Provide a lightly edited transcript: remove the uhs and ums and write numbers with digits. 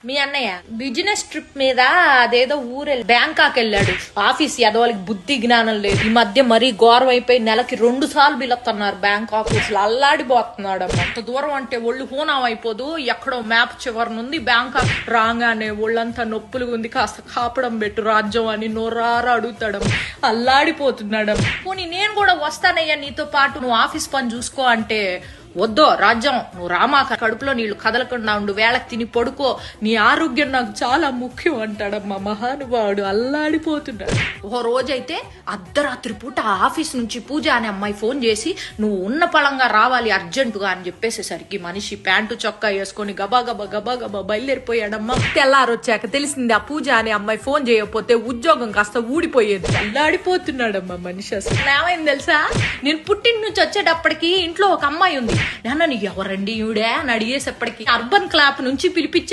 మీ అన్నయ్య business trip మీద అదేదో బ్యాంకాక్ వెళ్ళాడు. ఆఫీస్ ఎదవాళ్ళకి బుద్ధి జ్ఞానం లేదు. ఈ మధ్య మరీ ఘోరం అయిపోయి నెలకి 2 సార్లు పిలుస్తున్నారు బ్యాంకాక్. అసలు అల్లాడిపోతున్నాడు. అంత దూరం అంటే ఒళ్ళు హూనం అయిపోదు. ఎక్కడో మ్యాప్ చివరి నుండి బ్యాంకాక్ రాగానే ఒళ్ళంతా నొప్పులు ఉంది, కాస్త కాపడం పెట్టు రాజ్యం అని నోరారా అడుగుతాడు. అల్లాడిపోతున్నాడు. పోనీ నేను కూడా వస్తానయ్యా నీతో పాటు, నువ్వు ఆఫీస్ పని చూసుకో అంటే, వద్దో రాజ్యం నువ్వు రామాక, కడుపులో నీళ్లు కదలకుండా ఉండు, వేళకి తిని పడుకో, నీ ఆరోగ్యం నాకు చాలా ముఖ్యం అంటాడమ్మా మహానుభావుడు. అల్లాడిపోతున్నాడు. ఓ రోజైతే అర్ధరాత్రి పూట ఆఫీస్ నుంచి పూజ అనే అమ్మాయి ఫోన్ చేసి నువ్వు ఉన్న పళంగా రావాలి అర్జెంటుగా అని చెప్పేసేసరికి మనిషి ప్యాంటు చొక్కా వేసుకొని గబా గబా బయలుదేరిపోయాడమ్మా. తెల్లారొచ్చాక తెలిసింది ఆ పూజ అనే అమ్మాయి ఫోన్ చేయకపోతే ఉద్యోగం కాస్త ఊడిపోయేది. అల్లాడిపోతున్నాడమ్మా మనిషి. అసలు ఏమైంది తెలుసా, నేను పుట్టిన నుంచి వచ్చేటప్పటికి ఇంట్లో ఒక అమ్మాయి ఉంది. నాన్న ఎవరండి ఈవిడే అని అడిగేసేప్పటికి అర్బన్ క్లాప్ నుంచి పిలిపించాడు.